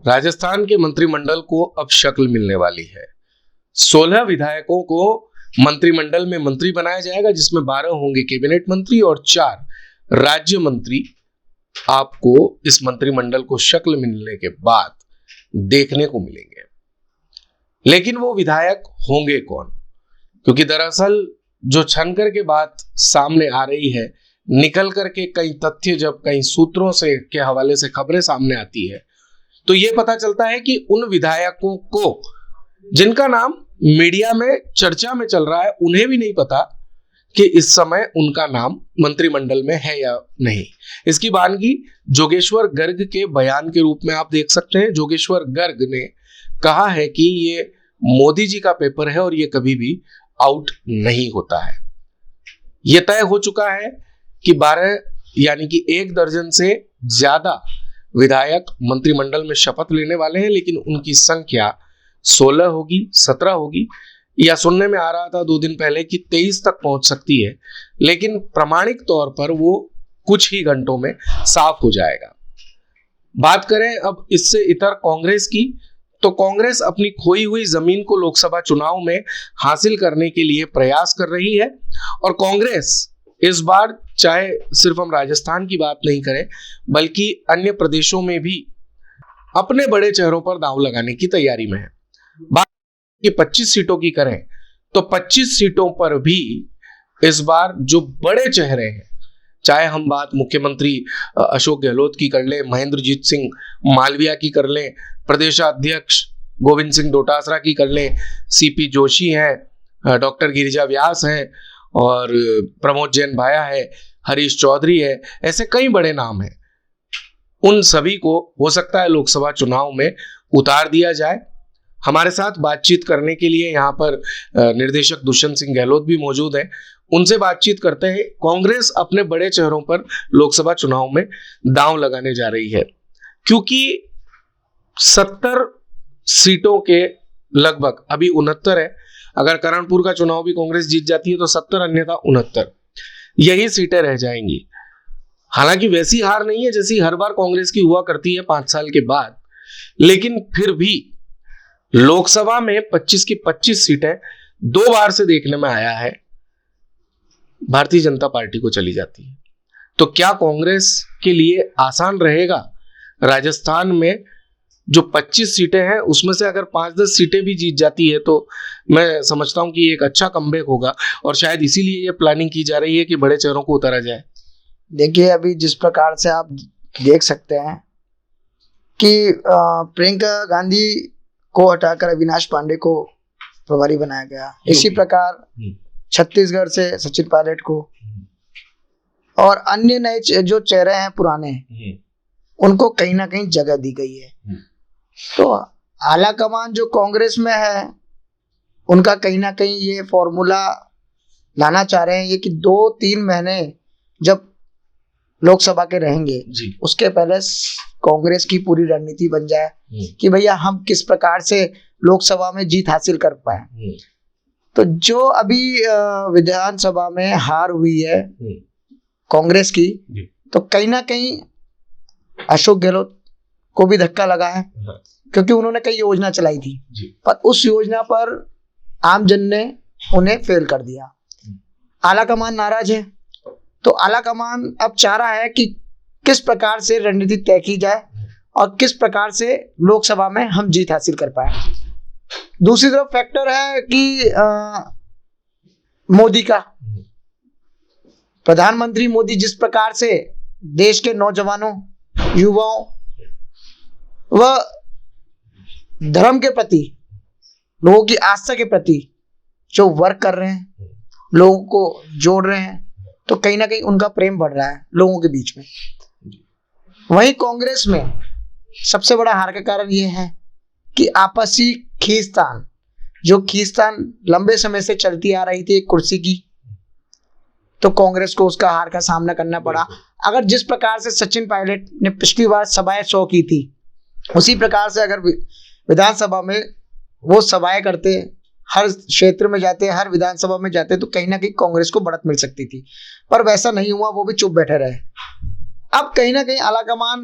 राजस्थान के मंत्रिमंडल को अब शक्ल मिलने वाली है। 16 विधायकों को मंत्रिमंडल में मंत्री बनाया जाएगा, जिसमें 12 होंगे कैबिनेट मंत्री और 4 राज्य मंत्री आपको इस मंत्रिमंडल को शक्ल मिलने के बाद देखने को मिलेंगे। लेकिन वो विधायक होंगे कौन? क्योंकि दरअसल जो छनकर के बात सामने आ रही है, निकल करके कई तथ्य जब कई सूत्रों से के हवाले से खबरें सामने आती है, तो ये पता चलता है कि उन विधायकों को जिनका नाम मीडिया में चर्चा में चल रहा है, उन्हें भी नहीं पता कि इस समय उनका नाम मंत्रिमंडल में है या नहीं। इसकी वानगी जोगेश्वर गर्ग के बयान के रूप में आप देख सकते हैं। जोगेश्वर गर्ग ने कहा है कि ये मोदी जी का पेपर है और ये कभी भी आउट नहीं होता है। यह तय हो चुका है कि 12 यानी कि 1 दर्जन से ज्यादा विधायक मंत्रिमंडल में शपथ लेने वाले हैं, लेकिन उनकी संख्या 16 होगी, 17 होगी, या सुनने में आ रहा था 2 दिन पहले कि 23 तक पहुंच सकती है, लेकिन प्रमाणिक तौर पर वो कुछ ही घंटों में साफ हो जाएगा। बात करें अब इससे इतर कांग्रेस की, तो कांग्रेस अपनी खोई हुई जमीन को लोकसभा चुनाव में हासिल करने के लिए प्रयास कर रही है। और कांग्रेस इस बार चाहे सिर्फ हम राजस्थान की बात नहीं करें, बल्कि अन्य प्रदेशों में भी अपने बड़े चेहरों पर दांव लगाने की तैयारी में है। बात की 25 सीटों की करें तो 25 सीटों पर भी इस बार जो बड़े चेहरे हैं, चाहे हम बात मुख्यमंत्री अशोक गहलोत की कर लें, महेंद्रजीत सिंह मालविया की कर लें, प्रदेशाध्यक्ष गोविंद सिंह डोटासरा की कर लें, सीपी जोशी हैं, डॉक्टर गिरिजा व्यास हैं, और प्रमोद जैन भाया है, हरीश चौधरी है, ऐसे कई बड़े नाम हैं। उन सभी को हो सकता है लोकसभा चुनाव में उतार दिया जाए। हमारे साथ बातचीत करने के लिए यहाँ पर निर्देशक दुष्यंत सिंह गहलोत भी मौजूद हैं। उनसे बातचीत करते हैं। कांग्रेस अपने बड़े चेहरों पर लोकसभा चुनाव में दांव लगाने जा रही है, क्योंकि 70 सीटों के लगभग अभी 69 है। अगर करणपुर का चुनाव भी कांग्रेस जीत जाती है तो 70, अन्यथा 69 यही सीटें रह जाएंगी। हालांकि वैसी हार नहीं है जैसी हर बार कांग्रेस की हुआ करती है 5 साल के बाद, लेकिन फिर भी लोकसभा में 25 की 25 सीटें 2 बार से देखने में आया है भारतीय जनता पार्टी को चली जाती है। तो क्या कांग्रेस के लिए आसान रहेगा राजस्थान में जो 25 सीटें हैं उसमें से अगर 5-10 सीटें भी जीत जाती है, तो मैं समझता हूं कि एक अच्छा कमबैक होगा, और शायद इसीलिए ये प्लानिंग की जा रही है कि बड़े चेहरों को उतारा जाए। देखिए, अभी जिस प्रकार से आप देख सकते हैं कि प्रियंका गांधी को हटाकर अविनाश पांडे को प्रभारी बनाया गया, इसी प्रकार छत्तीसगढ़ से सचिन पायलट को, और अन्य नए जो चेहरे हैं पुराने, उनको कहीं ना कहीं जगह दी गई है। तो आला कमान जो कांग्रेस में है, उनका कहीं ना कहीं ये फॉर्मूला लाना चाह रहे हैं, ये कि 2-3 महीने जब लोकसभा के रहेंगे उसके पहले कांग्रेस की पूरी रणनीति बन जाए कि भैया हम किस प्रकार से लोकसभा में जीत हासिल कर पाए। तो जो अभी विधानसभा में हार हुई है कांग्रेस की, तो कहीं ना कहीं अशोक गहलोत को भी धक्का लगा है, क्योंकि उन्होंने कई योजना चलाई थी, पर उस योजना पर आम जन ने उन्हें फेल कर दिया। आला कमान नाराज है, तो आला कमान अब चाह रहा है कि किस प्रकार से रणनीति तय की जाए और किस प्रकार से लोकसभा में हम जीत हासिल कर पाए। दूसरी तरफ फैक्टर है कि मोदी का, प्रधानमंत्री मोदी जिस प्रकार से देश के नौजवानों, युवाओं व धर्म के प्रति, लोगों की आस्था के प्रति जो वर्क कर रहे हैं, लोगों को जोड़ रहे हैं, तो कहीं ना कहीं उनका प्रेम बढ़ रहा है लोगों के बीच में। वहीं कांग्रेस में सबसे बड़ा हार का कारण यह है कि आपसी खींचतान, जो खींचतान लंबे समय से चलती आ रही थी एक कुर्सी की, तो कांग्रेस को उसका हार का सामना करना पड़ा। अगर जिस प्रकार से सचिन पायलट ने पिछली बार सभाएं 100 की थी, उसी प्रकार से अगर विधानसभा में वो सभाएं करते, हर क्षेत्र में जाते, हर विधानसभा में जाते, तो कहीं ना कहीं कांग्रेस को बढ़त मिल सकती थी, पर वैसा नहीं हुआ, वो भी चुप बैठे रहे। अब कहीं ना कहीं आलाकमान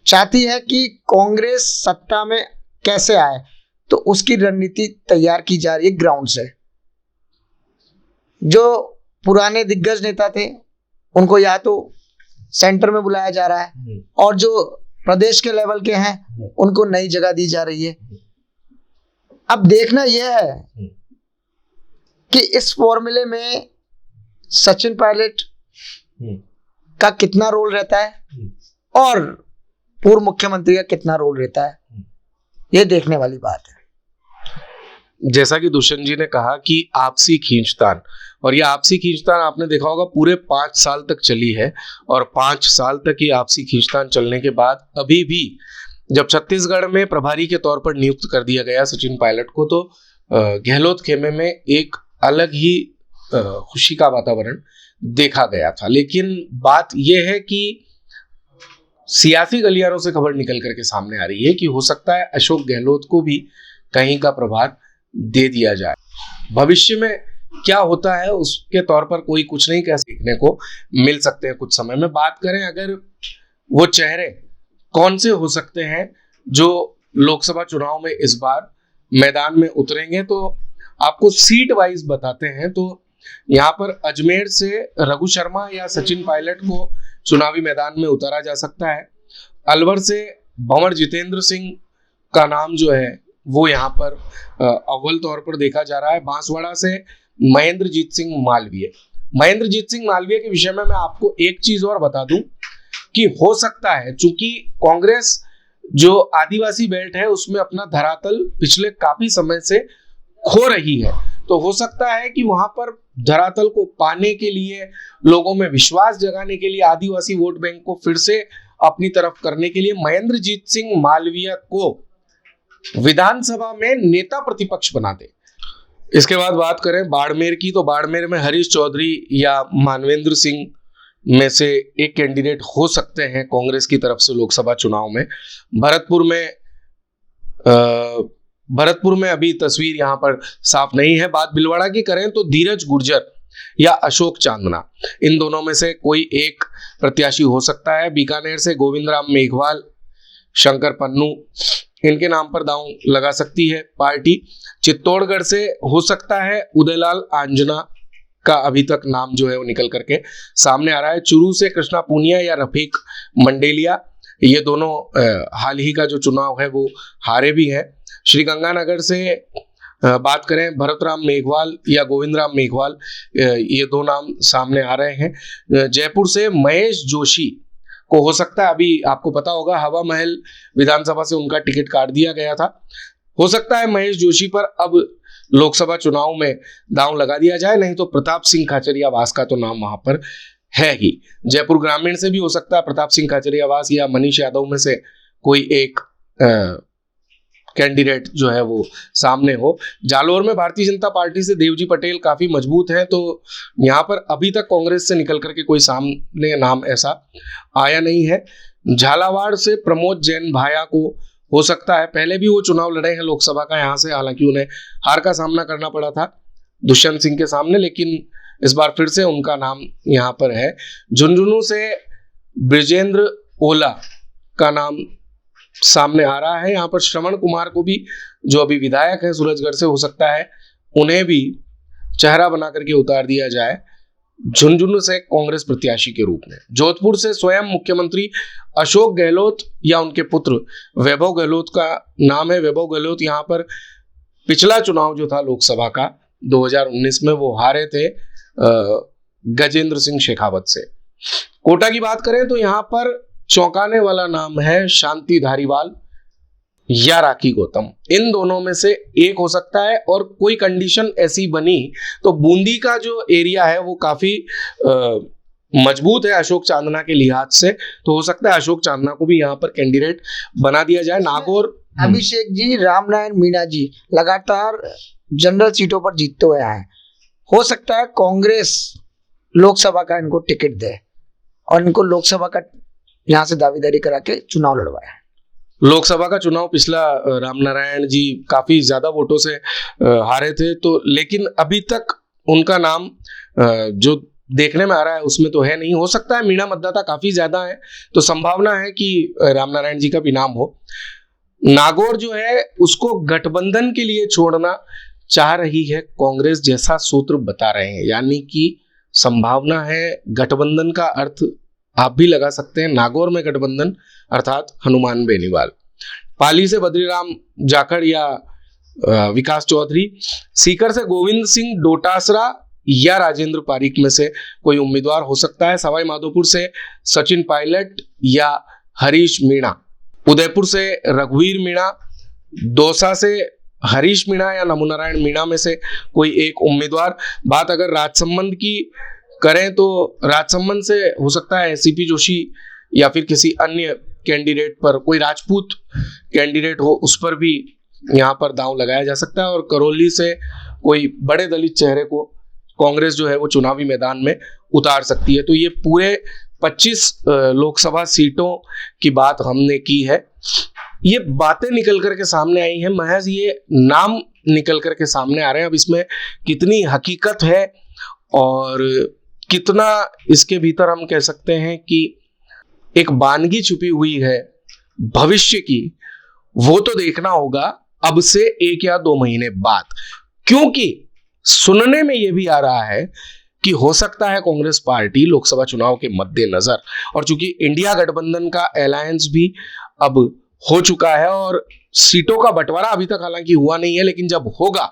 चाहती है कि कांग्रेस सत्ता में कैसे आए, तो उसकी रणनीति तैयार की जा रही है ग्राउंड से। जो पुराने दिग्गज नेता थे उनको या तो सेंटर में बुलाया जा रहा है, और जो प्रदेश के लेवल के हैं उनको नई जगह दी जा रही है। अब देखना यह है कि इस फॉर्मूले में सचिन पायलट का कितना रोल रहता है और पूर्व मुख्यमंत्री का कितना रोल रहता है, ये देखने वाली बात है। जैसा कि दुष्यंत जी ने कहा कि आपसी खींचतान, और ये आपसी खींचतान आपने देखा होगा पूरे 5 साल तक चली है, और 5 साल तक ये आपसी खींचतान चलने के बाद अभी भी जब छत्तीसगढ़ में प्रभारी के तौर पर नियुक्त कर दिया गया सचिन पायलट को, तो गहलोत खेमे में एक अलग ही खुशी का वातावरण देखा गया था। लेकिन बात यह है कि सियासी गलियारों से खबर निकल करके सामने आ रही है कि हो सकता है अशोक गहलोत को भी कहीं का प्रभार दे दिया जाए। भविष्य में क्या होता है उसके तौर पर कोई कुछ नहीं कह सीखने को मिल सकते हैं कुछ समय में। बात करें अगर वो चेहरे कौन से हो सकते हैं जो लोकसभा चुनाव में इस बार मैदान में उतरेंगे, तो आपको सीट वाइज बताते हैं। तो यहाँ पर अजमेर से रघु शर्मा या सचिन पायलट को चुनावी मैदान में उतारा जा सकता है। अलवर से भंवर जितेंद्र सिंह का नाम जो है वो यहाँ पर अव्वल तौर पर देखा जा रहा है। बांसवाड़ा से महेंद्रजीत सिंह मालवीय। महेंद्रजीत सिंह मालवीय के विषय में मैं आपको एक चीज और बता दूं कि हो सकता है, चूंकि कांग्रेस जो आदिवासी बेल्ट है उसमें अपना धरातल पिछले काफी समय से खो रही है, तो हो सकता है कि वहां पर धरातल को पाने के लिए, लोगों में विश्वास जगाने के लिए, आदिवासी वोट बैंक को फिर से अपनी तरफ करने के लिए महेंद्रजीत सिंह मालवीय को विधानसभा में नेता प्रतिपक्ष बना दे। इसके बाद बात करें बाड़मेर की, तो बाड़मेर में हरीश चौधरी या मानवेंद्र सिंह में से एक कैंडिडेट हो सकते हैं कांग्रेस की तरफ से लोकसभा चुनाव में। भरतपुर में अभी तस्वीर यहां पर साफ नहीं है। बात भिलवाड़ा की करें तो धीरज गुर्जर या अशोक चांदना, इन दोनों में से कोई एक प्रत्याशी हो सकता है। बीकानेर से गोविंद राम मेघवाल, शंकर पन्नू, इनके नाम पर दांव लगा सकती है पार्टी। चित्तौड़गढ़ से हो सकता है उदयलाल आंजना का अभी तक नाम जो है वो निकल करके सामने आ रहा है। चुरू से कृष्णा पूनिया या रफीक मंडेलिया, ये दोनों हाल ही का जो चुनाव है वो हारे भी हैं। श्रीगंगानगर से बात करें भरतराम मेघवाल या गोविंद राम मेघवाल, ये दो नाम सामने आ रहे हैं। जयपुर से महेश जोशी को हो सकता है, अभी आपको पता होगा हवा महल विधानसभा से उनका टिकट काट दिया गया था, हो सकता है महेश जोशी पर अब लोकसभा चुनाव में दांव लगा दिया जाए, नहीं तो प्रताप सिंह खाचरियावास का तो नाम वहां पर है ही। जयपुर ग्रामीण से भी हो सकता है प्रताप सिंह खाचरियावास या मनीष यादव में से कोई एक कैंडिडेट जो है वो सामने हो। जालोर में भारतीय जनता पार्टी से देवजी पटेल काफी मजबूत हैं, तो यहाँ पर अभी तक कांग्रेस से निकल करके कोई सामने नाम ऐसा आया नहीं है। झालावाड़ से प्रमोद जैन भाया को हो सकता है, पहले भी वो चुनाव लड़े हैं लोकसभा का यहाँ से, हालांकि उन्हें हार का सामना करना पड़ा था दुष्यंत सिंह के सामने, लेकिन इस बार फिर से उनका नाम यहाँ पर है। झुंझुनू से ब्रिजेंद्र ओला का नाम सामने आ रहा है। यहाँ पर श्रवण कुमार को भी, जो अभी विधायक है सूरजगढ़ से, हो सकता है उन्हें भी चेहरा बना करके उतार दिया जाए झुंझुनू से कांग्रेस प्रत्याशी के रूप में। जोधपुर से स्वयं मुख्यमंत्री अशोक गहलोत या उनके पुत्र वैभव गहलोत का नाम है। वैभव गहलोत यहाँ पर पिछला चुनाव जो था लोकसभा का 2019 में वो हारे थे गजेंद्र सिंह शेखावत से। कोटा की बात करें तो यहाँ पर चौंकाने वाला नाम है शांति धारीवाल या राखी गौतम, इन दोनों में से एक हो सकता है। और कोई कंडीशन ऐसी बनी तो बूंदी का जो एरिया है वो काफी मजबूत है अशोक चांदना के लिहाज से, तो हो सकता है अशोक चांदना को भी यहाँ पर कैंडिडेट बना दिया जाए। नागौर अभिषेक जी, रामनारायण मीणा जी लगातार जनरल सीटों पर जीतते हुए आए, हो सकता है कांग्रेस लोकसभा का इनको टिकट दे और इनको लोकसभा का यहाँ से दावेदारी करा के चुनाव लड़वाए। लोकसभा का चुनाव पिछला रामनारायण जी काफी ज्यादा वोटों से हारे थे, तो लेकिन अभी तक उनका नाम जो देखने में आ रहा है उसमें तो है नहीं। हो सकता है मीणा मतदाता काफी ज्यादा है तो संभावना है कि रामनारायण जी का भी नाम हो। नागौर जो है उसको गठबंधन के लिए छोड़ना चाह रही है कांग्रेस, जैसा सूत्र बता रहे हैं, यानी कि संभावना है गठबंधन का अर्थ आप भी लगा सकते हैं, नागौर में गठबंधन अर्थात हनुमान बेनीवाल। पाली से बद्रीराम जाखड़ या विकास चौधरी, सीकर से गोविंद सिंह डोटासरा या राजेंद्र पारीक में से कोई उम्मीदवार हो सकता है। सवाई माधोपुर से सचिन पायलट या हरीश मीणा, उदयपुर से रघुवीर मीणा, दौसा से हरीश मीणा या नमो नारायण मीणा में से कोई एक उम्मीदवार। बात अगर राजसमंद की करें तो राजसमंद से हो सकता है सीपी जोशी या फिर किसी अन्य कैंडिडेट पर, कोई राजपूत कैंडिडेट हो उस पर भी यहाँ पर दांव लगाया जा सकता है। और करौली से कोई बड़े दलित चेहरे को कांग्रेस जो है वो चुनावी मैदान में उतार सकती है। तो ये पूरे 25 लोकसभा सीटों की बात हमने की है। ये बातें निकल करके सामने आई हैं, महज ये नाम निकल करके सामने आ रहे हैं। अब इसमें कितनी हकीकत है और कितना इसके भीतर हम कह सकते हैं कि एक वानगी छुपी हुई है भविष्य की, वो तो देखना होगा अब से 1 या 2 महीने बाद। क्योंकि सुनने में यह भी आ रहा है कि हो सकता है कांग्रेस पार्टी लोकसभा चुनाव के मद्देनजर, और चूंकि इंडिया गठबंधन का अलायंस भी अब हो चुका है और सीटों का बंटवारा अभी तक हालांकि हुआ नहीं है, लेकिन जब होगा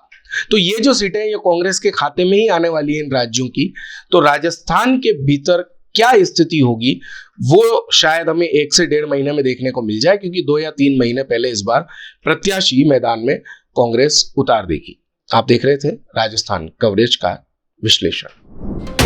तो ये जो सीटें ये कांग्रेस के खाते में ही आने वाली हैं इन राज्यों की, तो राजस्थान के भीतर क्या स्थिति होगी वो शायद हमें 1 से 1.5 महीने में देखने को मिल जाए, क्योंकि 2 या 3 महीने पहले इस बार प्रत्याशी मैदान में कांग्रेस उतार देगी। आप देख रहे थे राजस्थान कवरेज का विश्लेषण।